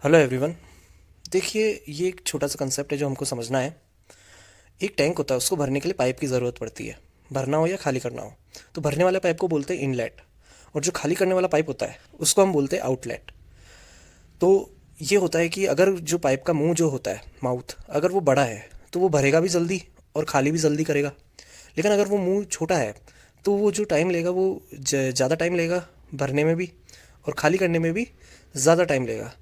Hello everyone. देखिए, ये एक छोटा सा कंसेप्ट है जो हमको समझना है। एक टैंक होता है, उसको भरने के लिए पाइप की ज़रूरत पड़ती है, भरना हो या खाली करना हो। तो भरने वाले पाइप को बोलते हैं इनलेट, और जो खाली करने वाला पाइप होता है उसको हम बोलते हैं आउटलेट। तो ये होता है कि अगर जो पाइप का मुंह जो होता है, माउथ, अगर वो बड़ा है तो वो भरेगा भी जल्दी और खाली भी जल्दी करेगा। लेकिन अगर वो मुंह छोटा है तो वो जो टाइम लेगा वो ज़्यादा टाइम लेगा भरने में भी, और खाली करने में भी ज़्यादा टाइम लेगा,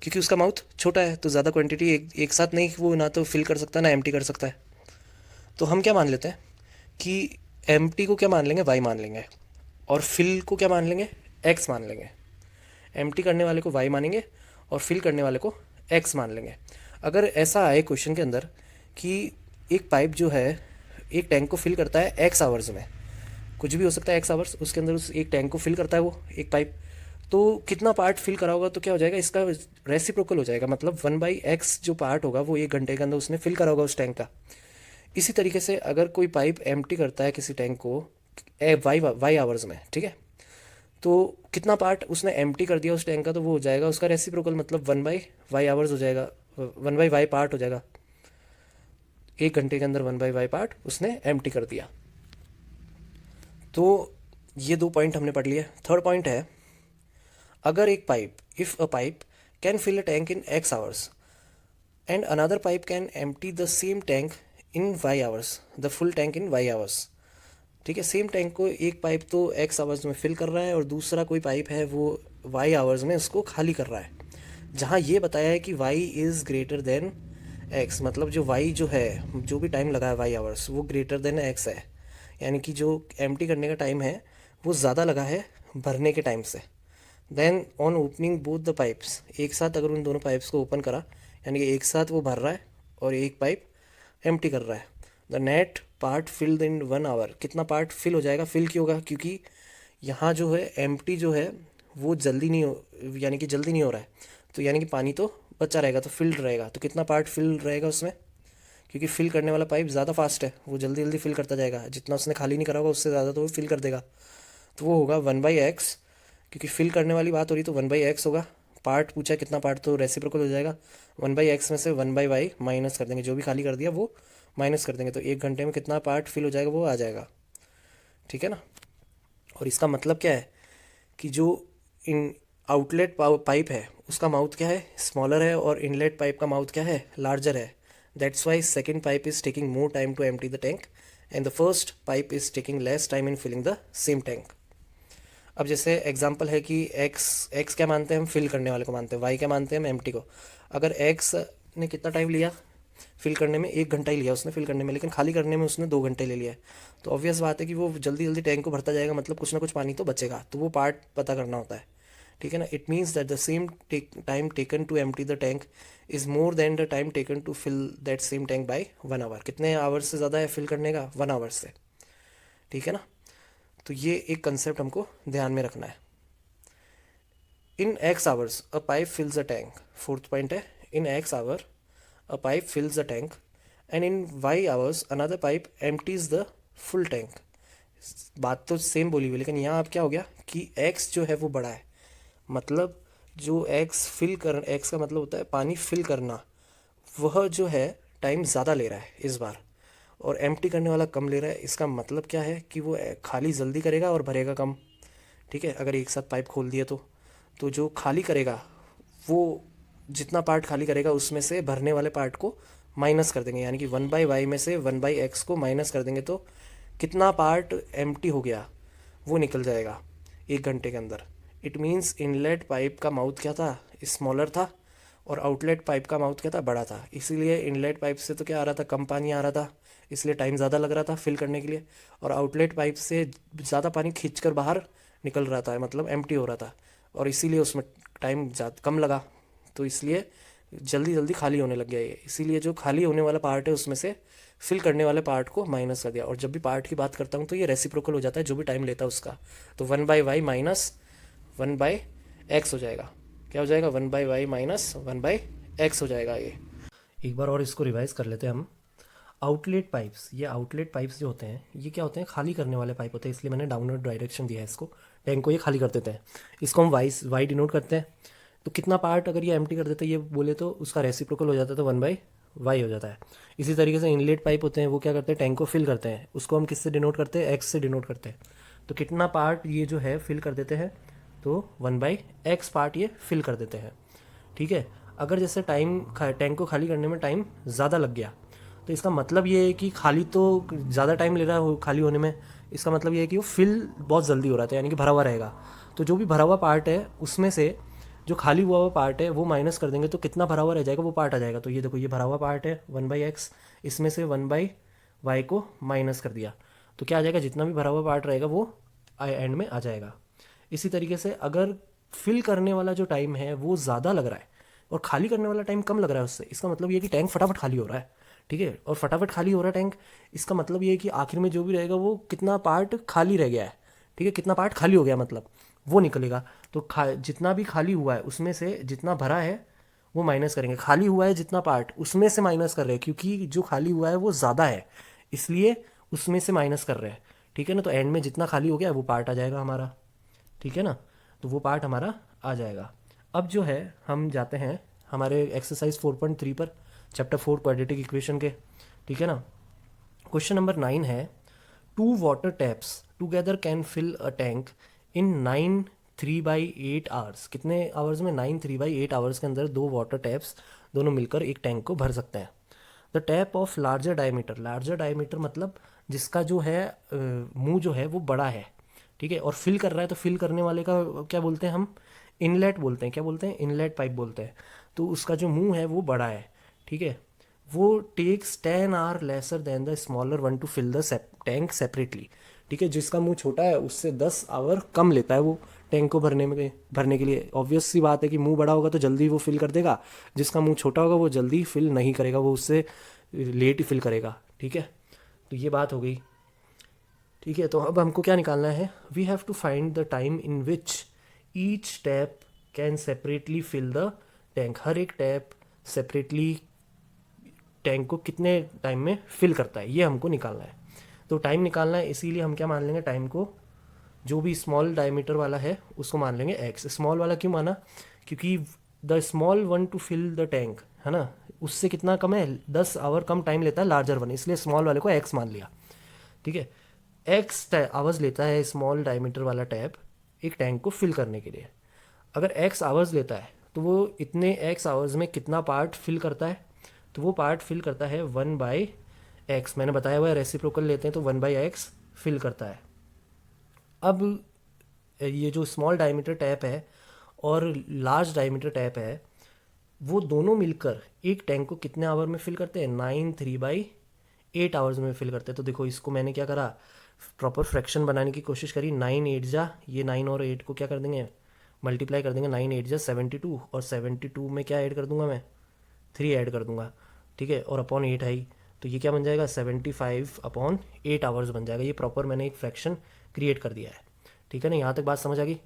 क्योंकि उसका माउथ छोटा है। तो ज़्यादा क्वांटिटी एक साथ नहीं, वो ना तो फिल कर सकता है ना एम्प्टी कर सकता है। तो हम क्या मान लेते हैं कि एम्प्टी को क्या मान लेंगे, वाई मान लेंगे, और फिल को क्या मान लेंगे, एक्स मान लेंगे। एम्प्टी करने वाले को वाई मानेंगे और फिल करने वाले को एक्स मान लेंगे। अगर ऐसा आए क्वेश्चन के अंदर कि एक पाइप जो है एक टैंक को फिल करता है एक्स आवर्स में, कुछ भी हो सकता है एक्स आवर्स, उसके अंदर उस एक टैंक को फिल करता है वो एक पाइप, तो कितना पार्ट फिल करा होगा, तो क्या हो जाएगा, इसका रेसिप्रोकल हो जाएगा। मतलब 1/x जो पार्ट होगा वो 1 घंटे के अंदर उसने फिल करा होगा उस टैंक का। इसी तरीके से अगर कोई पाइप एम्प्टी करता है किसी टैंक को वाई वाई आवर्स में, ठीक है, तो कितना पार्ट उसने एम्प्टी कर दिया उस टैंक का, तो वो हो जाएगा उसका रेसिप्रोकल, मतलब 1/y आवर्स हो जाएगा, 1/y पार्ट हो जाएगा। 1 घंटे के अंदर 1/y पार्ट उसने एम्प्टी कर दिया। तो ये 2 पॉइंट हमने पढ़ लिए। थर्ड पॉइंट है, अगर एक pipe, if a pipe can fill a tank in x hours and another pipe can empty the same tank in y hours, the full tank in y hours. ठीक है, same tank को एक pipe तो x hours में fill कर रहा है और दूसरा कोई पाइप है वो y आवर्स में उसको खाली कर रहा है। जहाँ ये बताया है कि y is greater than x, मतलब जो y जो है, जो भी टाइम लगा है y आवर्स, वो ग्रेटर देन x है। यानी कि जो एम्प्टी करने का टाइम है वो ज़्यादा लगा है भरने के टाइम से। Then on opening both the pipes, एक साथ अगर उन दोनों पाइप्स को ओपन करा, यानी कि एक साथ वो भर रहा है और एक पाइप एम्प्टी कर रहा है, the net part filled in 1 hour, कितना पार्ट फिल हो जाएगा। फिल क्यों होगा, क्योंकि यहाँ जो है एम्प्टी जो है वो जल्दी नहीं हो, यानी कि जल्दी नहीं हो रहा है, तो यानी कि पानी तो बचा रहेगा, तो फिल्ड रहेगा। तो कितना पार्ट फिल रहेगा उसमें, क्योंकि फिल करने वाला पाइप ज़्यादा फास्ट है, वो जल्दी जल्दी फिल करता जाएगा, जितना उसने खाली नहीं करा होगा उससे ज़्यादा तो वो फिल कर देगा। तो वो होगा 1/x, क्योंकि फिल करने वाली बात हो रही तो 1/x होगा। पार्ट पूछा है कितना पार्ट, तो रेसिप्रोकल हो जाएगा। 1/x में से 1/y माइनस कर देंगे, जो भी खाली कर दिया वो माइनस कर देंगे, तो 1 घंटे में कितना पार्ट फिल हो जाएगा वो आ जाएगा। ठीक है ना। और इसका मतलब क्या है कि जो इन आउटलेट पाइप है उसका माउथ क्या है, स्मॉलर है, और इनलेट पाइप का माउथ क्या है, लार्जर है। That's why second pipe is taking more time to empty the tank and the first pipe is taking less time in filling the same tank. अब जैसे एग्जांपल है कि एक्स, एक्स क्या मानते हैं हम, फिल करने वाले को मानते हैं, वाई क्या मानते हैं हम, एम्प्टी को। अगर एक्स ने कितना टाइम लिया फिल करने में, 1 घंटा ही लिया उसने फिल करने में, लेकिन खाली करने में उसने 2 घंटे ले लिया है, तो ऑब्वियस बात है कि वो जल्दी जल्दी टैंक को भरता जाएगा, मतलब कुछ ना कुछ पानी तो बचेगा, तो वो पार्ट पता करना होता है। ठीक है ना। It means that the same time taken to empty the tank is more than the time taken to fill that same tank by 1 hour. कितने आवर्स से ज़्यादा है फिल करने का, 1 आवर्स से। ठीक है ना। तो ये एक कंसेप्ट हमको ध्यान में रखना है। In X hours a pipe fills a tank, fourth point है, in X hour a pipe fills a tank and in Y hours another pipe empties the full tank. बात तो सेम बोली हुई, लेकिन यहाँ अब क्या हो गया कि एक्स जो है वो बड़ा है, मतलब जो एक्स फिल कर, एक्स का मतलब होता है पानी फिल करना, वह जो है टाइम ज़्यादा ले रहा है इस बार, और एम्प्टी करने वाला कम ले रहा है। इसका मतलब क्या है कि वो खाली जल्दी करेगा और भरेगा कम। ठीक है, अगर एक साथ पाइप खोल दिया तो जो खाली करेगा वो जितना पार्ट खाली करेगा उसमें से भरने वाले पार्ट को माइनस कर देंगे, यानी कि 1/y में से 1/x को माइनस कर देंगे, तो कितना पार्ट एम्प्टी हो गया वो निकल जाएगा 1 घंटे के अंदर। इट मीन्स इनलेट पाइप का माउथ क्या था, स्मॉलर था, और आउटलेट पाइप का माउथ क्या था, बड़ा था। इसीलिए इनलेट पाइप से तो क्या आ रहा था, कम पानी आ रहा था, इसलिए टाइम ज़्यादा लग रहा था फिल करने के लिए, और आउटलेट पाइप से ज़्यादा पानी खींच कर बाहर निकल रहा था, मतलब एम्प्टी हो रहा था, और इसीलिए उसमें टाइम ज़्यादा कम लगा, तो इसलिए जल्दी जल्दी खाली होने लग गया ये। इसीलिए जो खाली होने वाला पार्ट है उसमें से फिल करने वाले पार्ट को माइनस कर दिया। और जब भी पार्ट की बात करता हूँ तो ये रेसिप्रोकल हो जाता है, जो भी टाइम लेता है उसका। तो 1/y माइनस 1/x हो जाएगा। क्या हो जाएगा, 1/y माइनस 1/x हो जाएगा ये। एक बार और इसको रिवाइज कर लेते हैं हम। आउटलेट पाइप्स, ये आउटलेट पाइप्स जो होते हैं ये क्या होते हैं, खाली करने वाले पाइप होते हैं, इसलिए मैंने डाउनवर्ड डायरेक्शन दिया है इसको, टैंक को ये खाली कर देते हैं। इसको हम वाई डिनोट करते हैं, तो कितना पार्ट अगर ये एम्प्टी कर देता है ये बोले तो उसका रेसिप्रोकल हो जाता है, तो 1/y हो जाता है। इसी तरीके से इनलेट पाइप होते हैं, वो क्या करते हैं, टैंक को फिल करते हैं, उसको हम किससे डिनोट करते हैं, एक्स से डिनोट करते हैं। तो कितना पार्ट ये जो है फिल कर देते हैं, तो 1/x पार्ट ये फिल कर देते हैं। ठीक है। अगर जैसे टैंक को खाली करने में टाइम ज़्यादा लग गया, तो इसका मतलब ये है कि खाली तो ज़्यादा टाइम ले रहा है खाली होने में, इसका मतलब ये है कि वो फिल बहुत जल्दी हो रहा था, यानी कि भरा हुआ रहेगा। तो जो भी भरा हुआ पार्ट है उसमें से जो खाली हुआ पार्ट है वो माइनस कर देंगे, तो कितना भरा हुआ रह जाएगा, वो पार्ट आ जाएगा। तो ये देखो, ये भरा हुआ पार्ट है 1/x, इसमें से 1/y को माइनस कर दिया, तो क्या आ जाएगा, जितना भी भरा हुआ पार्ट रहेगा वो एंड में आ जाएगा। इसी तरीके से अगर फिल करने वाला जो टाइम है वो ज़्यादा लग रहा है और खाली करने वाला टाइम कम लग रहा है उससे, इसका मतलब ये कि टैंक फटाफट खाली हो रहा है। ठीक है, और फटाफट खाली हो रहा है टैंक, इसका मतलब ये है कि आखिर में जो भी रहेगा वो कितना पार्ट खाली रह गया है। ठीक है, कितना पार्ट खाली हो गया मतलब वो निकलेगा। तो जितना भी खाली हुआ है उसमें से जितना भरा है वो माइनस करेंगे, खाली हुआ है जितना पार्ट उसमें से माइनस कर रहे हैं, क्योंकि जो खाली हुआ है वो ज़्यादा है, इसलिए उसमें से माइनस कर रहे हैं। ठीक है ना, तो एंड में जितना खाली हो गया वो पार्ट आ जाएगा हमारा। ठीक है ना, तो वो पार्ट हमारा आ जाएगा। अब जो है हम जाते हैं हमारे एक्सरसाइज 4.3 पर, चैप्टर 4 क्वाड्रेटिक इक्वेशन के। ठीक है ना, क्वेश्चन नंबर 9 है, 2 water taps together can fill a tank in 9 3/8 hours. कितने आवर्स में, 9 3/8 आवर्स के अंदर 2 वाटर टैप्स दोनों मिलकर एक टैंक को भर सकते हैं। The tap of larger diameter, larger diameter मतलब जिसका जो है मुंह जो है वो बड़ा है। ठीक है, और फिल कर रहा है, तो फिल करने वाले का क्या बोलते हैं हम, इनलेट बोलते हैं। क्या बोलते हैं, इनलेट पाइप बोलते हैं। तो उसका जो मुंह है वो बड़ा है। ठीक है, वो takes 10 hour lesser than the smaller one to fill the tank separately. ठीक है, जिसका मुंह छोटा है उससे 10 आवर कम लेता है वो टैंक को भरने के लिए। ऑब्वियस सी बात है कि मुंह बड़ा होगा तो जल्दी वो फिल कर देगा, जिसका मुंह छोटा होगा वो जल्दी फिल नहीं करेगा, वो उससे लेट ही फिल करेगा। ठीक है, तो ये बात हो गई। ठीक है, तो अब हमको क्या निकालना है, we have to find the time in which each tap can separately fill the tank. हर एक टैप सेपरेटली टैंक को कितने टाइम में फिल करता है, ये हमको निकालना है। तो टाइम निकालना है, इसीलिए हम क्या मान लेंगे, टाइम को जो भी स्मॉल डायमीटर वाला है उसको मान लेंगे एक्स। स्मॉल वाला क्यों माना, क्योंकि the small one to fill the tank है ना, उससे कितना कम है, 10 आवर कम टाइम लेता है लार्जर वन, इसलिए स्मॉल वाले को एक्स मान लिया। ठीक है, एक्स आवर्स लेता है स्मॉल डायमीटर वाला टैप एक टैंक को फिल करने के लिए। अगर एक्स आवर्स लेता है तो वो इतने एक्स आवर्स में कितना पार्ट फिल करता है, तो वो पार्ट फिल करता है 1/x। मैंने बताया हुआ है रेसिप्रोकल लेते हैं तो 1/x फिल करता है। अब ये जो स्मॉल डायमीटर टैप है और लार्ज डायमीटर टैप है, वो दोनों मिलकर एक टैंक को कितने आवर में फिल करते हैं, 9 3/8 आवर्स में फिल करते हैं। तो देखो, इसको मैंने क्या करा, प्रॉपर फ्रैक्शन बनाने की कोशिश करी। 9 8 जा, ये 9 और 8 को क्या कर देंगे, मल्टीप्लाई कर देंगे। 9 8 जा 72, और 72 में क्या ऐड कर दूंगा मैं, 3 ऐड कर दूंगा। ठीक है, और अपॉन 8 आई, तो ये क्या बन जाएगा, 75/8 आवर्स बन जाएगा। ये प्रॉपर मैंने एक फ्रैक्शन क्रिएट कर दिया है। ठीक है ना, यहाँ तक बात समझ आ गई।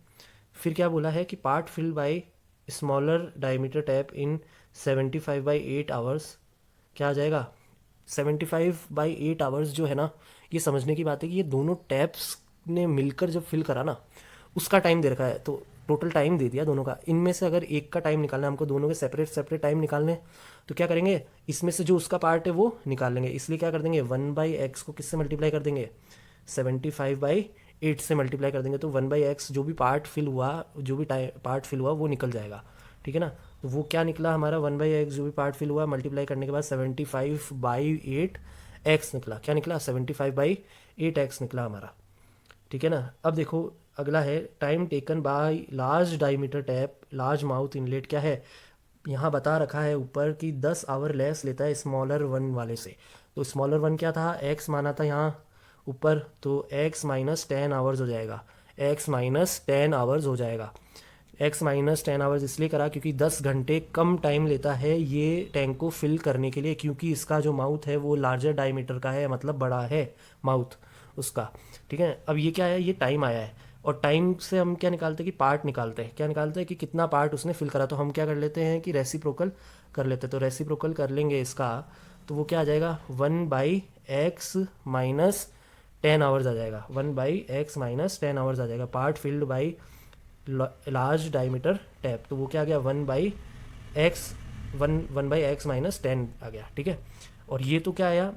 फिर क्या बोला है कि part fill by smaller diameter tap in 75/8 hours, क्या आ जाएगा, 75/8 आवर्स जो है ना, ये समझने की बात है कि ये दोनों टैप्स ने मिलकर जब फिल करा ना उसका टाइम दे रखा है, तो टोटल टाइम दे दिया दोनों का। इनमें से अगर एक का टाइम निकालना है हमको, दोनों के सेपरेट सेपरेट टाइम निकालने, तो क्या करेंगे, इसमें से जो उसका पार्ट है वो निकाल लेंगे। इसलिए क्या कर देंगे, 1/x को किससे मल्टीप्लाई कर देंगे, 75/8 से मल्टीप्लाई कर देंगे, तो 1/x जो भी पार्ट फिल हुआ, जो भी पार्ट फिल हुआ वो निकल जाएगा। ठीक है ना, तो वो क्या निकला हमारा, 1/x जो भी पार्ट फिल हुआ मल्टीप्लाई करने के बाद 75/8 एक्स निकला। क्या निकला, 75/8 निकला हमारा। ठीक है ना, अब देखो अगला है, time taken by large diameter tap large mouth inlet. क्या है, यहाँ बता रखा है ऊपर कि 10 आवर लेस लेता है स्मॉलर वन वाले से। तो स्मॉलर वन क्या था, एक्स माना था यहाँ ऊपर, तो एक्स माइनस 10 आवर्स हो जाएगा, एक्स माइनस 10 आवर्स हो जाएगा। एक्स माइनस 10 आवर्स इसलिए करा क्योंकि 10 घंटे कम टाइम लेता है ये टैंक को फिल करने के लिए, क्योंकि इसका जो माउथ है वो लार्जर डायमीटर का है, मतलब बड़ा है माउथ उसका। ठीक है, अब ये क्या है, ये टाइम आया है, और टाइम से हम क्या निकालते हैं कि पार्ट निकालते हैं। क्या निकालते हैं कि कितना पार्ट उसने फिल करा, तो हम क्या कर लेते हैं कि रेसिप्रोकल कर लेते हैं। तो रेसिप्रोकल कर लेंगे इसका, तो वो क्या आ जाएगा, 1/x माइनस 10 आवर्स आ जाएगा, 1/x माइनस 10 आवर्स आ जाएगा। Part field by large diameter tap, तो वो क्या आ गया 1/x माइनस 10 आ गया, ठीक है। और ये तो क्या आया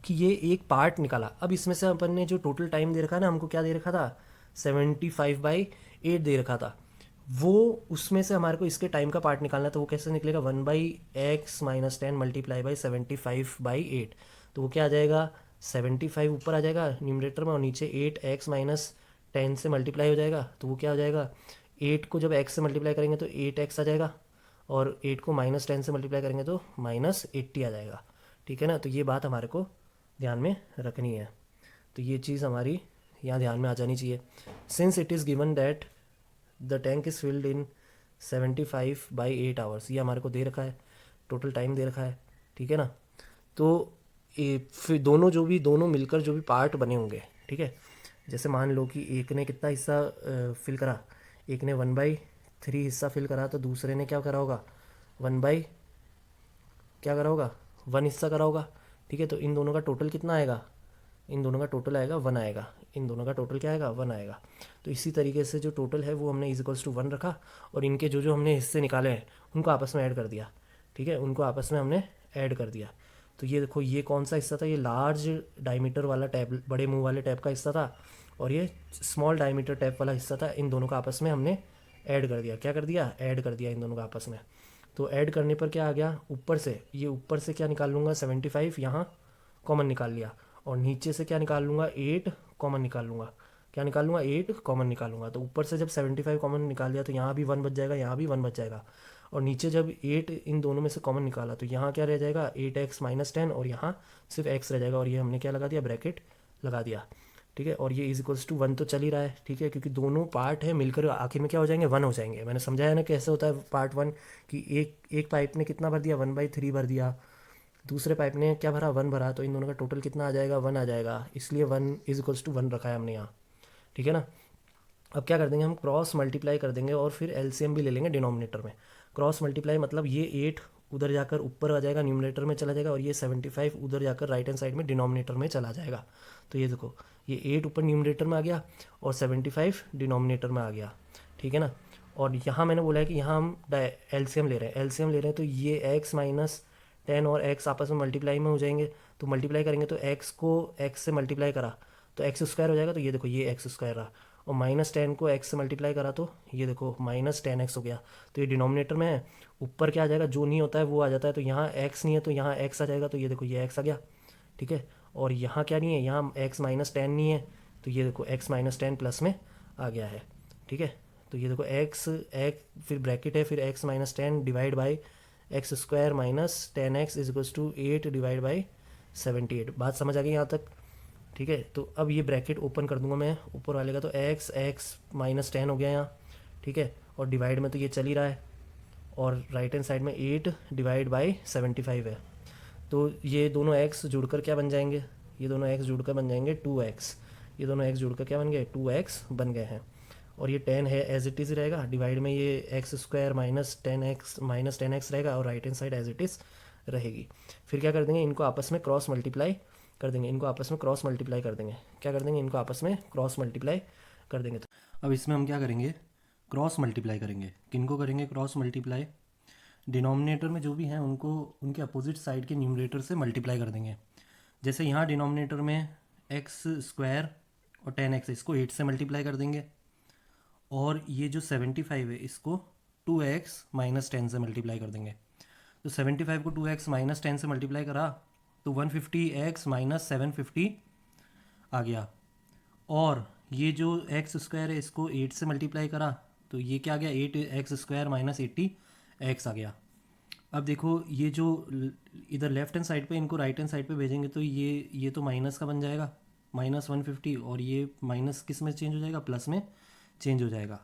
कि ये एक पार्ट निकाला। अब इसमें से अपन ने जो टोटल टाइम दे रखा है ना, हमको क्या दे रखा था 75/8 दे रखा था, वो उसमें से हमारे को इसके टाइम का पार्ट निकालना है। तो वो कैसे निकलेगा 1/x माइनस 10 मल्टीप्लाई बाई 75/8, तो वो क्या आ जाएगा 75 ऊपर आ जाएगा न्यूमरेटर में और नीचे 8x माइनस 10 से मल्टीप्लाई हो जाएगा, तो वो क्या हो जाएगा 8 को जब x से मल्टीप्लाई करेंगे तो 8x आ जाएगा और 8 को माइनस 10 से मल्टीप्लाई करेंगे तो -80 आ जाएगा, ठीक है ना। तो ये बात हमारे को ध्यान में रखनी है, तो ये चीज़ हमारी यहाँ ध्यान में आ जानी चाहिए। Since it is given that the tank is filled in 75/8 hours, ये हमारे को दे रखा है, टोटल टाइम दे रखा है, ठीक है ना। तो फिर दोनों मिलकर जो भी पार्ट बने होंगे, ठीक है, जैसे मान लो कि एक ने कितना हिस्सा फिल करा, एक ने 1/3 हिस्सा फिल करा, तो दूसरे ने क्या करा होगा 1 क्या करा होगा 1 हिस्सा करा होगा, ठीक है। तो इन दोनों का टोटल कितना आएगा, इन दोनों का टोटल आएगा 1 आएगा, इन दोनों का टोटल क्या आएगा 1 आएगा। तो इसी तरीके से जो टोटल है वो हमने इज इक्वल्स टू 1 रखा और इनके जो जो हमने हिस्से निकाले हैं उनको आपस में ऐड कर दिया, ठीक है, उनको आपस में हमने ऐड कर दिया। तो ये देखो ये कौन सा हिस्सा था, ये लार्ज डायमीटर वाला टैप, बड़े मुंह वाले टैप का हिस्सा था, और ये स्मॉल डायमीटर टैप वाला हिस्सा था। इन दोनों का आपस में हमने ऐड कर दिया, क्या कर दिया ऐड कर दिया इन दोनों का आपस में। तो ऐड करने पर क्या आ गया, ऊपर से ये ऊपर से क्या निकाल लूँगा 75 यहाँ कॉमन निकाल लिया, और नीचे से क्या निकाल लूँगा 8 कॉमन निकाल लूँगा, क्या निकाल लूँगा 8 कॉमन निकालूंगा। तो ऊपर से जब 75 कॉमन निकाल लिया तो यहाँ भी 1 बच जाएगा, यहाँ भी 1 बच जाएगा, और नीचे जब 8 इन दोनों में से कॉमन निकाला तो यहाँ क्या रह जाएगा 8x माइनस 10 और यहाँ सिर्फ x रह जाएगा, और ये हमने क्या लगा दिया ब्रैकेट लगा दिया, ठीक है। और ये इज इक्वल्स टू 1 तो चल ही रहा है, ठीक है, क्योंकि दोनों पार्ट है मिलकर आखिर में क्या हो जाएंगे 1 हो जाएंगे। मैंने समझाया ना कैसे होता है पार्ट 1 कि एक पाइप ने कितना भर दिया 1/3 भर दिया, दूसरे पाइप ने क्या भरा 1 भरा, तो इन दोनों का टोटल कितना आ जाएगा 1 आ जाएगा, इसलिए 1 इज इक्वल्स टू 1 रखा है हमने यहाँ, ठीक है ना। अब क्या कर देंगे हम क्रॉस मल्टीप्लाई कर देंगे और फिर एलसीएम भी ले लेंगे डिनोमिनेटर में। क्रॉस मल्टीप्लाई मतलब ये 8 उधर जाकर ऊपर आ जाएगा न्यूमरेटर में चला जाएगा और ये 75 उधर जाकर राइट हैंड साइड में डिनोमिनेटर में चला जाएगा। तो ये देखो ये 8 ऊपर न्यूमरेटर में आ गया और 75 डिनोमिनेटर में आ गया, ठीक है ना। और यहाँ मैंने बोला है कि यहाँ हम एलसीएम ले रहे हैं, एलसीएम ले रहे हैं तो ये x माइनस 10 और x आपस में मल्टीप्लाई में हो जाएंगे, तो मल्टीप्लाई करेंगे तो x को x से मल्टीप्लाई करा तो एक्स स्क्वायर हो जाएगा, तो ये देखो ये एक्स स्क्वायर रहा, और -10 को x से मल्टीप्लाई करा तो ये देखो -10x हो गया। तो ये डिनोमिनेटर में है, ऊपर क्या आ जाएगा जो नहीं होता है वो आ जाता है, तो यहाँ x नहीं है तो यहाँ x आ जाएगा, तो ये देखो ये x आ गया, ठीक है। और यहाँ क्या नहीं है, यहाँ x माइनस 10 नहीं है, तो ये देखो x माइनस 10 प्लस में आ गया है, ठीक है। तो ये देखो x फिर ब्रैकेट है, फिर x minus 10 divide by x square minus 10x is equals to 8 divide by 78। बात समझ आ गई यहाँ तक, ठीक है। तो अब ये ब्रैकेट ओपन कर दूंगा मैं ऊपर वाले का, तो x माइनस 10 हो गया यहाँ, ठीक है, और डिवाइड में तो ये चल ही रहा है, और राइट हैंड साइड में 8 डिवाइड बाई 75 है, तो ये दोनों x जुड़कर क्या बन जाएंगे, ये दोनों x जुड़कर बन जाएंगे 2x, ये दोनों x जुड़कर क्या बन गए 2x बन गए हैं। और ये 10 है एज इट इज़ रहेगा, डिवाइड में ये x square minus ten x रहेगा और right hand side as it is रहेगी। फिर क्या कर देंगे इनको आपस में क्रॉस मल्टीप्लाई कर देंगे, इनको आपस में क्रॉस मल्टीप्लाई कर देंगे, क्या कर देंगे इनको आपस में क्रॉस मल्टीप्लाई कर देंगे। तो अब इसमें हम क्या करेंगे क्रॉस मल्टीप्लाई करेंगे, किनको करेंगे क्रॉस मल्टीप्लाई, डिनोमिनेटर में जो भी हैं उनको उनके अपोजिट साइड के न्यूमरेटर से मल्टीप्लाई कर देंगे। जैसे यहाँ डिनोमिनेटर में एक्स स्क्वायर और 10x इसको 8 से मल्टीप्लाई कर देंगे, और ये जो 75 है इसको 2x माइनस 10 से मल्टीप्लाई कर देंगे। तो 75 को 2x माइनस 10 से मल्टीप्लाई करा तो 150x माइनस 750 आ गया, और ये जो एक्स स्क्वायर है इसको 8 से मल्टीप्लाई करा तो ये क्या आ गया 8x स्क्वायर माइनस 80x आ गया। अब देखो ये जो इधर लेफ्ट हैंड साइड पे इनको राइट हैंड साइड पे भेजेंगे तो ये तो माइनस का बन जाएगा -150, और ये माइनस किस में चेंज हो जाएगा प्लस में चेंज हो जाएगा।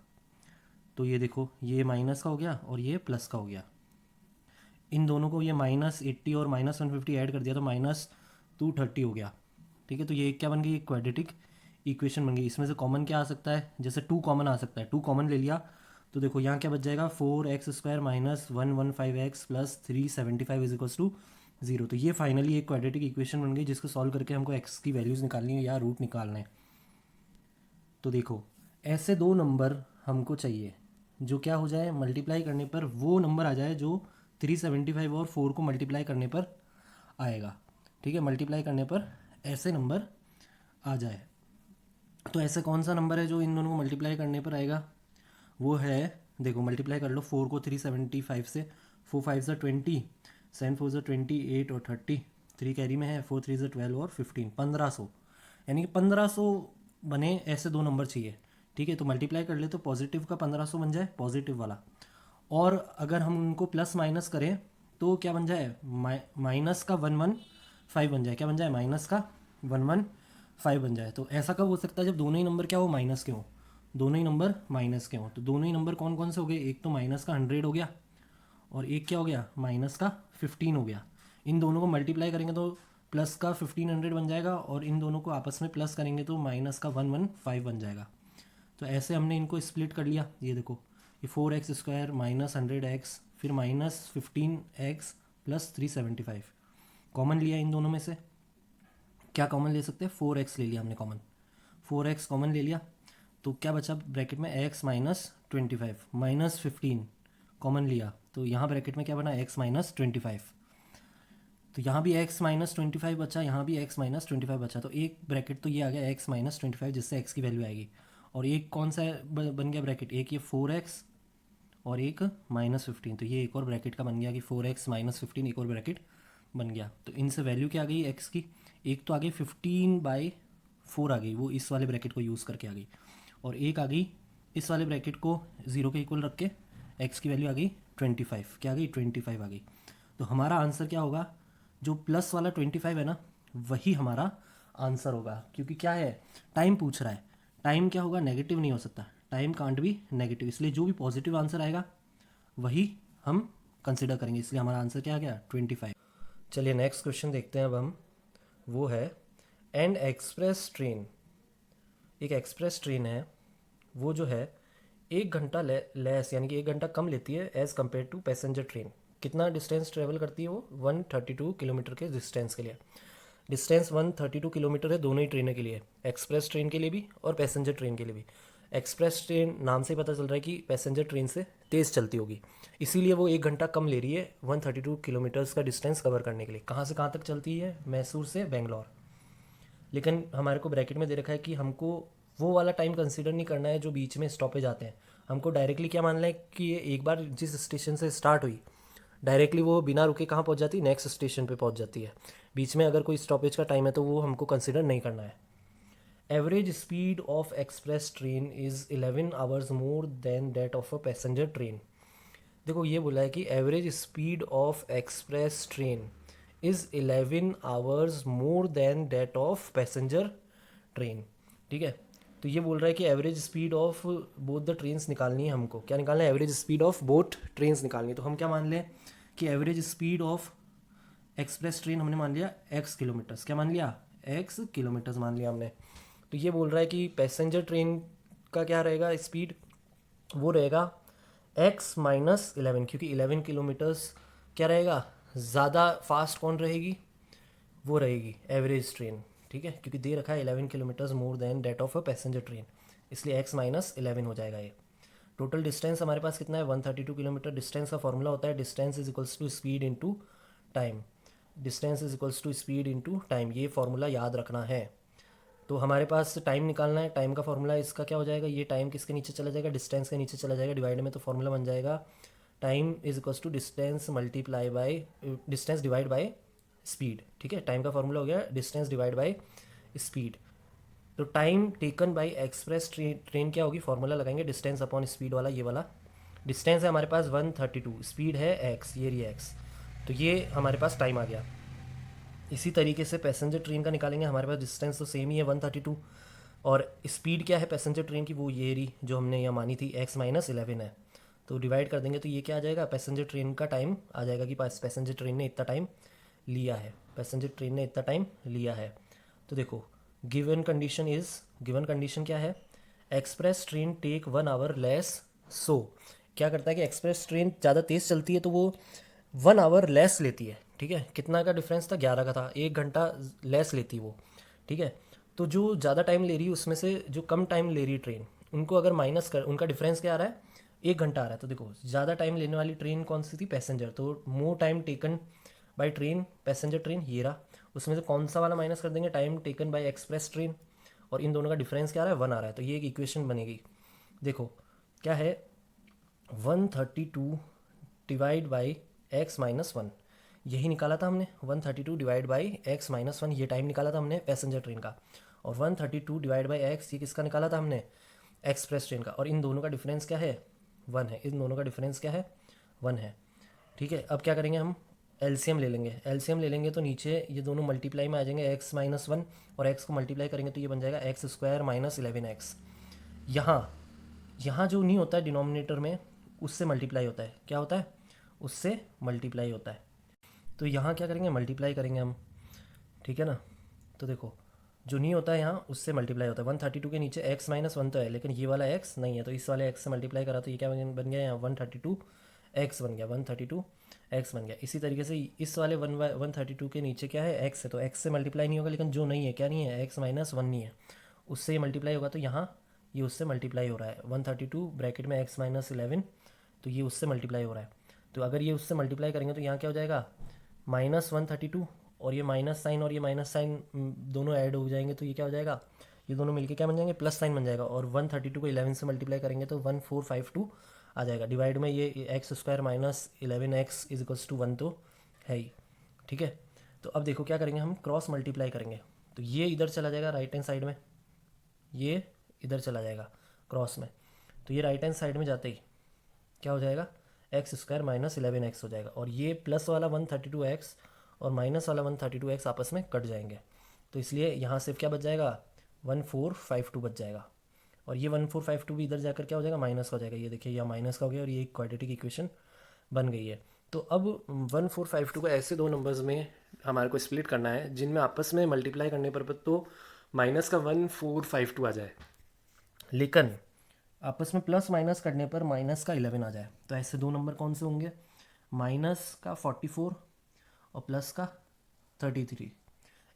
तो ये देखो ये माइनस का हो गया और ये प्लस का हो गया, इन दोनों को ये -80 और -150 ऐड कर दिया तो -230 हो गया, ठीक है। तो ये क्या बन गई एक क्वाड्रेटिक इक्वेशन बन गई। इसमें से कॉमन क्या आ सकता है, जैसे 2 कॉमन आ सकता है, 2 कॉमन ले लिया तो देखो यहाँ क्या बच जाएगा 4x square minus 115x plus 375 is equals to 0। तो ये फाइनली एक क्वाड्रेटिक इक्वेशन बन गई जिसको सॉल्व करके हमको x की वैल्यूज़ निकालनी है या रूट निकालना है। तो देखो ऐसे दो नंबर हमको चाहिए जो क्या हो जाए, मल्टीप्लाई करने पर वो नंबर आ जाए जो 375 और 4 को मल्टीप्लाई करने पर आएगा। ठीक है, मल्टीप्लाई करने पर ऐसे नंबर आ जाए। तो ऐसे कौन सा नंबर है जो इन दोनों को मल्टीप्लाई करने पर आएगा? वो है, देखो मल्टीप्लाई कर लो 4 को 375 से, 4 5 ज़ा 20, 7 4 ज़ा 28 और 30, 3 कैरी में है, 4 3 ज़ा 12 और 15, 1500। यानी कि 1500 बने ऐसे दो नंबर चाहिए। ठीक है, तो मल्टीप्लाई कर ले तो पॉजिटिव का 1500 बन जाए, पॉजिटिव वाला। और अगर हम उनको प्लस माइनस करें तो क्या बन जाए, माइनस का 115 बन जाए। क्या बन जाए? माइनस का 115 बन जाए। तो ऐसा कब हो सकता है? जब दोनों ही नंबर क्या हो, माइनस के हो। दोनों ही नंबर माइनस के हों। तो दोनों ही नंबर कौन कौन से हो गए? एक तो माइनस का 100 हो गया और एक क्या हो गया, माइनस का 15 हो गया। इन दोनों को मल्टीप्लाई करेंगे तो प्लस का 1500 बन जाएगा और इन दोनों को आपस में प्लस करेंगे तो माइनस का 115 बन जाएगा। तो ऐसे हमने इनको स्प्लिट कर लिया। ये देखो, ये 4x² माइनस 100x फिर माइनस 15x प्लस 375 कॉमन लिया इन दोनों में से। क्या कॉमन ले सकते हैं? 4x ले लिया हमने कॉमन, 4x कॉमन ले लिया। तो क्या बचा ब्रैकेट में? x माइनस 25 माइनस 15 कॉमन लिया तो यहाँ ब्रैकेट में क्या बना? x minus 25। तो यहाँ भी x माइनस 25 बचा, यहाँ भी x माइनस 25 बचा। तो एक ब्रैकेट तो ये आ गया x माइनस 25 जिससे x की वैल्यू आएगी। और एक कौन सा बन गया ब्रैकेट? एक ये 4x और एक माइनस 15। तो ये एक और ब्रैकेट का बन गया कि 4x माइनस 15 एक और ब्रैकेट बन गया। तो इनसे वैल्यू क्या आ गई x की? एक तो आ गई 15/4 आ गई, वो इस वाले ब्रैकेट को यूज़ करके आ गई। और एक आ गई इस वाले ब्रैकेट को 0 के इक्वल रख के x की वैल्यू आ गई 25। क्या आ गई? 25 आ गई। तो हमारा आंसर क्या होगा? जो प्लस वाला 25 है ना, वही हमारा आंसर होगा। क्योंकि क्या है, टाइम पूछ रहा है। टाइम क्या होगा? नेगेटिव नहीं हो सकता, टाइम कांट भी नेगेटिव। इसलिए जो भी पॉजिटिव आंसर आएगा वही हम कंसिडर करेंगे। इसलिए हमारा आंसर क्या आ गया? 25। चलिए नेक्स्ट क्वेश्चन देखते हैं अब हम। वो है एंड एक्सप्रेस ट्रेन। एक एक्सप्रेस ट्रेन है, वो जो है 1 घंटा लेस यानी कि 1 घंटा कम लेती है as compare to passenger train. कितना डिस्टेंस ट्रेवल करती है वो? 132 किलोमीटर के डिस्टेंस के लिए। डिस्टेंस 132 किलोमीटर है दोनों ही ट्रेनों के लिए, एक्सप्रेस ट्रेन के लिए भी और पैसेंजर ट्रेन के लिए भी। एक्सप्रेस ट्रेन नाम से ही पता चल रहा है कि पैसेंजर ट्रेन से तेज़ चलती होगी, इसीलिए वो 1 घंटा कम ले रही है 132 किलोमीटर्स का डिस्टेंस कवर करने के लिए। कहाँ से कहाँ तक चलती है? मैसूर से बेंगलोर। लेकिन हमारे को ब्रैकेट में दे रखा है कि हमको वो वाला टाइम कंसीडर नहीं करना है जो बीच में स्टॉपेज आते हैं। हमको डायरेक्टली क्या मानना है कि ये एक बार जिस स्टेशन से स्टार्ट हुई डायरेक्टली वो बिना रुके कहाँ पहुँच जाती है? नेक्स्ट स्टेशन पे पहुँच जाती है। बीच में अगर कोई स्टॉपेज का टाइम है तो वो हमको कंसिडर नहीं करना है। Average speed of express train is 11 hours more than that of a passenger train. देखो ये बोला है कि average speed of express train is 11 hours more than that of passenger train. ठीक है, तो ये बोल रहा है कि average speed of both the trains निकालनी है हमको। क्या निकालना है? Average speed of both trains निकालनी है। तो हम क्या मान लें कि average speed of express train हमने मान लिया x किलोमीटर्स। क्या मान लिया? x किलोमीटर्स मान लिया हमने। तो ये बोल रहा है कि पैसेंजर ट्रेन का क्या रहेगा स्पीड? वो रहेगा x माइनस 11, क्योंकि 11 किलोमीटर्स क्या रहेगा ज़्यादा फास्ट कौन रहेगी? वो रहेगी एवरेज ट्रेन। ठीक है, क्योंकि दे रखा है 11 kilometres more than that of a passenger train, इसलिए x माइनस 11 हो जाएगा ये। टोटल डिस्टेंस हमारे पास कितना है? 132 किलोमीटर। डिस्टेंस का फॉर्मूला होता है distance is equals to speed into time. Distance is equals to speed into time, ये फॉर्मूला याद रखना है। तो हमारे पास टाइम निकालना है। टाइम का फॉर्मूला इसका क्या हो जाएगा? ये टाइम किसके नीचे चला जाएगा? डिस्टेंस के नीचे चला जाएगा डिवाइड में। तो फॉर्मूला बन जाएगा time is equals to distance multiply by distance divide by speed. ठीक है, टाइम का फॉर्मूला हो गया डिस्टेंस डिवाइड बाय स्पीड। तो time taken by express train क्या होगी? फॉर्मूला लगाएंगे डिस्टेंस अपॉन स्पीड वाला, ये वाला। डिस्टेंस है हमारे पास 132, स्पीड है x, ये रही x। तो ये हमारे पास टाइम आ गया। इसी तरीके से पैसेंजर ट्रेन का निकालेंगे। हमारे पास डिस्टेंस तो सेम ही है 132 और स्पीड क्या है पैसेंजर ट्रेन की? वो ये रही जो हमने यहाँ मानी थी x माइनस 11 है। तो डिवाइड कर देंगे तो ये क्या आ जाएगा? पैसेंजर ट्रेन का टाइम आ जाएगा कि पैसेंजर ट्रेन ने इतना टाइम लिया है, पैसेंजर ट्रेन ने इतना टाइम लिया है। तो देखो given condition is, given condition क्या है? Express train take 1 hour less. So क्या करता है कि एक्सप्रेस ट्रेन ज़्यादा तेज़ चलती है तो वो 1 आवर लेस लेती है। ठीक है, कितना का डिफरेंस था? 11 का था, 1 घंटा लेस लेती वो। ठीक है, तो जो ज़्यादा टाइम ले रही है उसमें से जो कम टाइम ले रही ट्रेन उनको अगर माइनस कर, उनका डिफरेंस क्या आ रहा है, 1 घंटा आ रहा है। तो देखो ज़्यादा टाइम लेने वाली ट्रेन कौन सी थी, पैसेंजर, तो more time taken by train, passenger train ये रहा। उसमें से कौन सा वाला माइनस कर देंगे, time taken by express train, और इन दोनों का डिफरेंस क्या आ रहा है, 1 आ रहा है। तो ये एक इक्वेशन बनेगी। देखो क्या है, 132 divide by x minus one, यही निकाला था हमने। 132 divide by x minus one, ये टाइम निकाला था हमने पैसेंजर ट्रेन का। और 132 डिवाइड बाई एक्स, ये किसका निकाला था हमने, एक्सप्रेस ट्रेन का। और इन दोनों का डिफरेंस क्या है, 1 है। इन दोनों का डिफरेंस क्या है, 1 है। ठीक है, अब क्या करेंगे हम, एलसीएम ले लेंगे। एलसीएम ले लेंगे तो नीचे ये दोनों मल्टीप्लाई में आ जाएंगे, एक्स माइनस वन और एक्स को मल्टीप्लाई करेंगे तो ये बन जाएगा एक्स स्क्वायर माइनस 11x। यहाँ यहाँ जो नहीं होता है डिनोमिनेटर में, उससे मल्टीप्लाई होता है। क्या होता है, उससे मल्टीप्लाई होता है। तो यहाँ क्या करेंगे, मल्टीप्लाई करेंगे हम। ठीक है ना, तो देखो जो नहीं होता है यहाँ उससे मल्टीप्लाई होता है। 132 के नीचे x माइनस वन तो है, लेकिन ये वाला x नहीं है, तो इस वाले x से मल्टीप्लाई करा तो ये क्या बन गया, यहाँ 132x बन गया, 132x बन गया। इसी तरीके से इस वाले 132 के नीचे क्या है, x है, तो x से मल्टीप्लाई नहीं होगा। लेकिन जो नहीं है, क्या नहीं है, x माइनस वन नहीं है, उससे ये मल्टीप्लाई होगा। तो यहाँ ये उससे मल्टीप्लाई हो रहा है, 132 ब्रैकेट में x माइनस 11, तो ये उससे मल्टीप्लाई हो रहा है। तो अगर ये उससे मल्टीप्लाई करेंगे तो यहाँ क्या हो जाएगा, -132, और ये माइनस साइन और ये माइनस साइन दोनों ऐड हो जाएंगे, तो ये क्या हो जाएगा, ये दोनों मिलके क्या बन जाएंगे, प्लस साइन बन जाएगा। और 132 को 11 से मल्टीप्लाई करेंगे तो 1452 आ जाएगा। डिवाइड में ये x square minus 11x is equals to 1 तो है ही। ठीक है, तो अब देखो क्या करेंगे हम, क्रॉस मल्टीप्लाई करेंगे। तो ये इधर चला जाएगा राइट हैंड साइड में, ये इधर चला जाएगा क्रॉस में। तो ये राइट हैंड साइड में जाते ही क्या हो जाएगा, एक्स स्क्वायर माइनस 11x हो जाएगा। और ये प्लस वाला 132x और माइनस वाला 132x आपस में कट जाएंगे। तो इसलिए यहाँ सिर्फ क्या बच जाएगा, 1452 बच जाएगा। और ये 1452 भी इधर जाकर क्या हो जाएगा, माइनस का हो जाएगा। ये देखिए यहाँ माइनस का हो गया और ये एक क्वाड्रेटिक इक्वेशन बन गई है। तो अब 1452 को ऐसे दो नंबर्स में हमारे को स्प्लिट करना है जिनमें आपस में मल्टीप्लाई करने पर तो माइनस का 1452 आ जाए, लेकिन आपस में प्लस माइनस करने पर माइनस का 11 आ जाए। तो ऐसे दो नंबर कौन से होंगे, माइनस का 44 और प्लस का 33,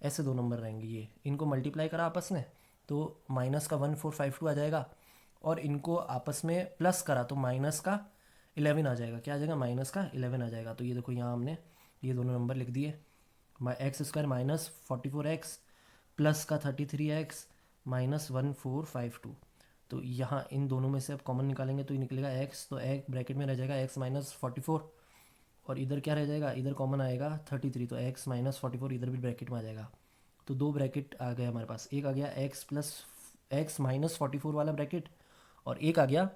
ऐसे दो नंबर रहेंगे। ये इनको मल्टीप्लाई करा आपस में तो माइनस का 1452 आ जाएगा, और इनको आपस में प्लस करा तो माइनस का 11 आ जाएगा। क्या आ जाएगा, माइनस का 11 आ जाएगा। तो ये देखो यहाँ हमने ये दोनों नंबर लिख दिए, x square minus 44x plus का 33x माइनस 1452। तो यहाँ इन दोनों में से अब कॉमन निकालेंगे तो ये निकलेगा x, तो एक ब्रैकेट में रह जाएगा x माइनस 44, और इधर क्या रह जाएगा, इधर कॉमन आएगा 33, तो x माइनस 44 इधर भी ब्रैकेट में आ जाएगा। तो दो ब्रैकेट आ गए हमारे पास, एक आ गया x प्लस एक्स माइनस 44 वाला ब्रैकेट, और एक आ गया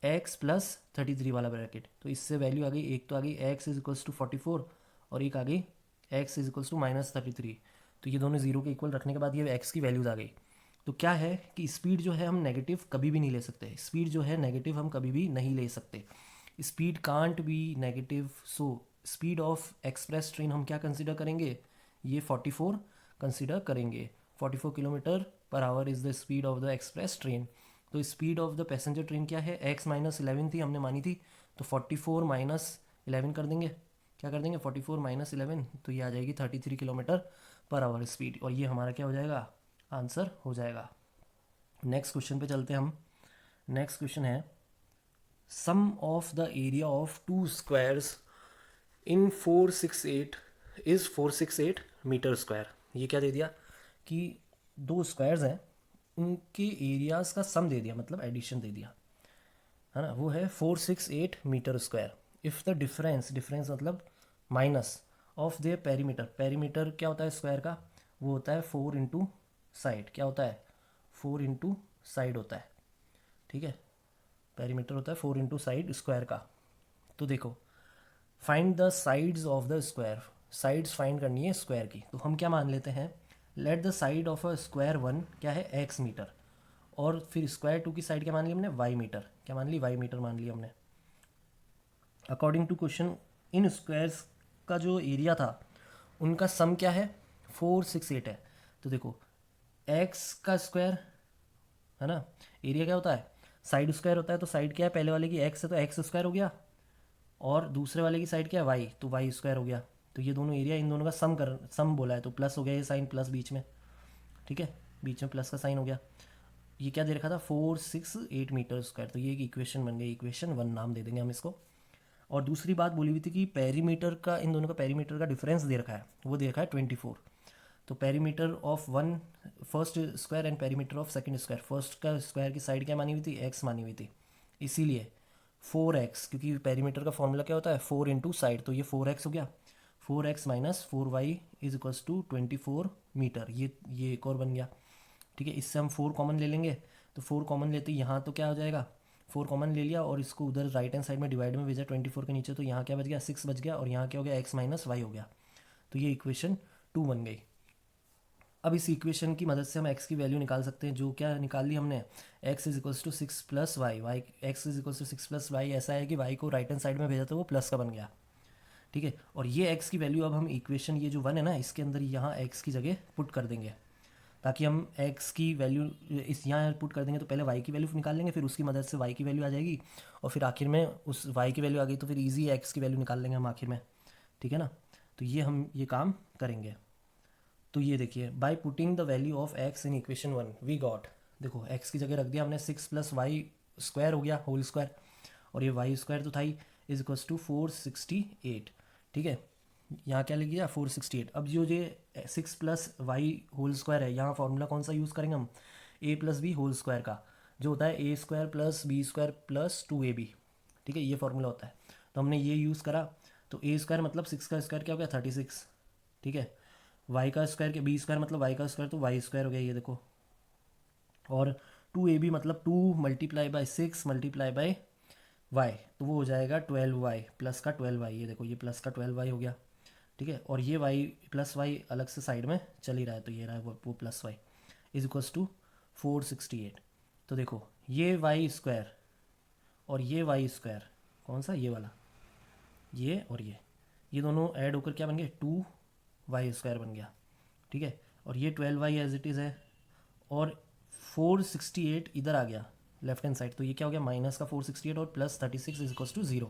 x प्लस 33 वाला ब्रैकेट। तो इससे वैल्यू आ गई, एक तो आ गई x इज इक्वल्स टू 44 और एक आ गई x is equals to minus 33। तो ये दोनों जीरो के इक्वल रखने के बाद ये x की वैल्यूज आ गई। तो क्या है कि स्पीड जो है हम नेगेटिव कभी भी नहीं ले सकते, स्पीड जो है नेगेटिव हम कभी भी नहीं ले सकते, speed can't be negative. So speed of express train हम क्या कंसिडर करेंगे, ये 44 कंसिडर करेंगे। 44 kilometre per hour is the speed of the express train. तो speed of the passenger train क्या है, x माइनस 11 थी हमने मानी थी, तो 44 माइनस 11 कर देंगे। क्या कर देंगे, 44 माइनस 11, तो ये आ जाएगी 33 किलोमीटर पर आवर स्पीड, और ये हमारा क्या हो जाएगा, आंसर हो जाएगा। नेक्स्ट क्वेश्चन पे चलते हैं हम। नेक्स्ट क्वेश्चन है, sum of the area of two squares in 468 is 468 metre square. ये क्या दे दिया कि दो स्क्वायर्स हैं, उनके एरियाज़ का सम दे दिया, मतलब एडिशन दे दिया, है ना। वो है 468 metre square. If the difference, difference मतलब minus of their perimeter, perimeter क्या होता है स्क्वायर का, वो होता है 4 इंटू साइड। क्या होता है, 4 इंटू साइड होता है। ठीक है, पेरीमीटर होता है 4 इंटू साइड स्क्वायर का। तो देखो, find the sides of the square, sides find करनी है स्क्वायर की। तो हम क्या मान लेते हैं, let the side of a square 1 क्या है, x मीटर, और फिर स्क्वायर 2 की साइड क्या मान ली हमने, y मीटर। क्या मान ली, y मीटर मान ली हमने। अकॉर्डिंग टू क्वेश्चन, इन स्क्वायर्स का जो एरिया था उनका सम क्या है, 468 है। तो देखो x का स्क्वायर है ना, एरिया क्या होता है, साइड स्क्वायर होता है। तो साइड क्या है, पहले वाले की x है तो x स्क्वायर हो गया, और दूसरे वाले की साइड क्या है, y, तो y स्क्वायर हो गया। तो ये दोनों एरिया, इन दोनों का सम बोला है, तो प्लस हो गया, ये साइन प्लस बीच में, ठीक है, बीच में प्लस का साइन हो गया। ये क्या दे रखा था 468 मीटर स्क्वायर, तो ये एक इक्वेशन बन गई, इक्वेशन 1 नाम दे देंगे हम इसको। और दूसरी बात बोली हुई थी कि पेरीमीटर का, इन दोनों का पेरीमीटर का डिफरेंस दे रखा है, वो दे रखा है 24। तो perimeter of one first square and perimeter of second square, first का स्क्वायर की साइड क्या मानी हुई थी, एक्स मानी हुई थी, इसीलिए 4x, क्योंकि पेरीमीटर का फॉर्मूला क्या होता है 4 इंटू साइड, तो ये 4x हो गया, 4x minus 4y is equals to 24 metre, ये एक और बन गया। ठीक है, इससे हम 4 कॉमन ले लेंगे, तो 4 कॉमन लेते यहाँ तो क्या हो जाएगा, 4 कॉमन ले लिया और इसको उधर राइट हैंड साइड में डिवाइड में भेजा 24 के नीचे, तो यहाँ क्या बच गया 6 बच गया, और यहाँ क्या हो गया x माइनस वाई हो गया। तो ये इक्वेशन 2 बन गई। अब इस इक्वेशन की मदद से हम x की वैल्यू निकाल सकते हैं, जो क्या निकाल ली हमने, x is equals to 6 plus y, x is equals to 6 plus y, ऐसा है कि y को राइट हैंड साइड में भेजा तो वो प्लस का बन गया। ठीक है, और ये x की वैल्यू अब हम इक्वेशन ये जो 1 है ना, इसके अंदर यहाँ x की जगह पुट कर देंगे, ताकि हम x की वैल्यू इस यहाँ पुट कर देंगे तो पहले y की वैल्यू निकाल लेंगे, फिर उसकी मदद से y की वैल्यू आ जाएगी, और फिर आखिर में उस y की वैल्यू आ गई तो फिर ईजी x की वैल्यू निकाल लेंगे हम आखिर में। ठीक है ना, तो ये हम ये काम करेंगे। तो ये देखिए, by putting the value of x in equation 1 we got, देखो x की जगह रख दिया हमने 6 प्लस वाई स्क्वायर हो गया होल स्क्वायर, और ये वाई स्क्वायर तो था ही, इज इक्वल्स टू 468। ठीक है, यहाँ क्या लिख गया 468। अब जो ये 6 प्लस वाई होल स्क्वायर है, यहाँ फॉर्मूला कौन सा यूज़ करेंगे हम, A plus B whole square का, जो होता है A square plus B square plus 2ab। ठीक है, ये फॉर्मूला होता है, तो हमने ये यूज़ करा, तो ए स्क्वायर मतलब 6 का स्क्वायर क्या हो गया 36। ठीक है, वाई का स्क्वायर के बी स्क्वायर मतलब वाई का स्क्वायर, तो वाई स्क्वायर हो गया ये देखो, और 2ab मतलब 2 multiply by 6 multiply by y, तो वो हो जाएगा 12y प्लस का 12y, ये देखो ये प्लस का 12y हो गया। ठीक है, और ये y प्लस वाई अलग से साइड में चल ही रहा है, तो ये रहा है वो plus y is equals to 468। तो देखो ये वाई स्क्वायर और ये वाई स्क्वायर, कौन सा, ये वाला, ये और ये दोनों ऐड होकर क्या बन गए 2y स्क्वायर बन गया। ठीक है, और ये 12y एज इट इज़ है, और 468 इधर आ गया लेफ्ट हैंड साइड, तो ये क्या हो गया माइनस का 468 और प्लस 36 इज इक्वल्स टू 0।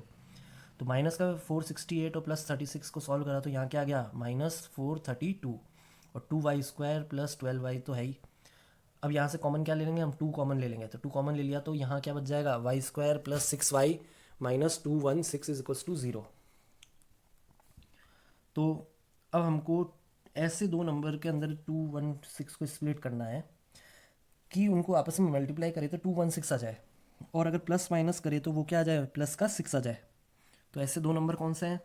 तो माइनस का 468 और प्लस 36 को सॉल्व करा तो यहाँ क्या आ गया -432, और 2y स्क्वायर प्लस 12y तो है ही। अब यहाँ से कॉमन क्या ले लेंगे हम, 2 कॉमन ले लेंगे, तो 2 कॉमन ले लिया तो यहाँ क्या बच जाएगा y square plus 6y minus 216 is equals to 0। तो अब हमको ऐसे दो नंबर के अंदर 216 को स्प्लिट करना है कि उनको आपस में मल्टीप्लाई करें तो 216 आ जाए, और अगर प्लस माइनस करें तो वो क्या आ जाए प्लस का 6 आ जाए। तो ऐसे दो नंबर कौन से हैं,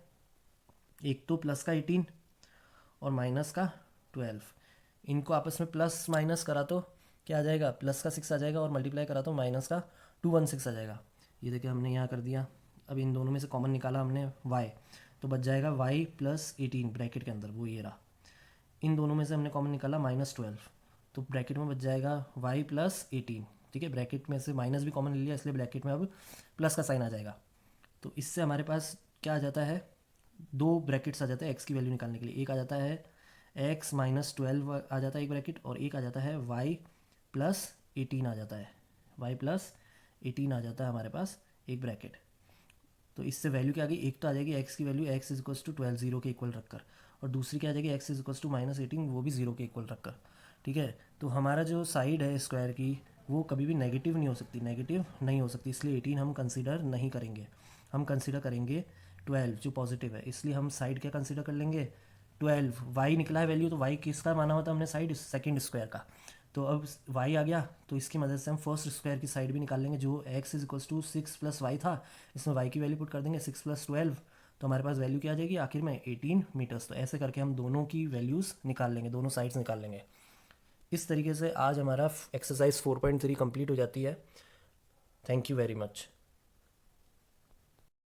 एक तो प्लस का 18 और माइनस का 12, इनको आपस में प्लस माइनस करा तो क्या आ जाएगा प्लस का 6 आ जाएगा, और मल्टीप्लाई करा तो माइनस का 216 आ जाएगा। ये देखिए हमने यहाँ कर दिया। अब इन दोनों में से कॉमन निकाला हमने y, तो बच जाएगा y प्लस 18 ब्रैकेट के अंदर, वो ये रहा। इन दोनों में से हमने कॉमन निकाला -12, तो ब्रैकेट में बच जाएगा y प्लस 18। ठीक है, ब्रैकेट में से माइनस भी कॉमन ले लिया, इसलिए ब्रैकेट में अब प्लस का साइन आ जाएगा। तो इससे हमारे पास क्या आ जाता है, दो ब्रैकेट्स आ जाते हैं x की वैल्यू निकालने के लिए, एक आ जाता है x माइनस 12 आ जाता है एक ब्रैकेट, और एक आ जाता है y प्लस 18 आ जाता है, y प्लस 18 आ जाता है हमारे पास एक ब्रैकेट। तो इससे वैल्यू क्या आ गई, एक तो आ जाएगी x की value x is equals to 12 zero के इक्वल रखकर, और दूसरी क्या आ जाएगी x इज इक्वल्स टू -18 वो भी जीरो के इक्वल रखकर। ठीक है, तो हमारा जो साइड है स्क्वायर की वो कभी भी नेगेटिव नहीं हो सकती, नेगेटिव नहीं हो सकती, इसलिए 18 हम कंसीडर नहीं करेंगे, हम कंसीडर करेंगे 12 जो पॉजिटिव है, इसलिए हम साइड क्या कंसीडर कर लेंगे 12। y निकला है वैल्यू, तो y किसका माना हुआ था हमने साइड सेकंड स्क्वायर का, तो अब y आ गया, तो इसकी मदद से हम फर्स्ट स्क्वायर की साइड भी निकाल लेंगे, जो x is equals to 6 plus y था, इसमें y की वैल्यू पुट कर देंगे 6 प्लस 12, तो हमारे पास वैल्यू क्या आ जाएगी आखिर में 18 मीटर्स। तो ऐसे करके हम दोनों की वैल्यूज़ निकाल लेंगे, दोनों साइड्स निकाल लेंगे। इस तरीके से आज हमारा एक्सरसाइज 4.3 कंप्लीट हो जाती है। Thank you very much.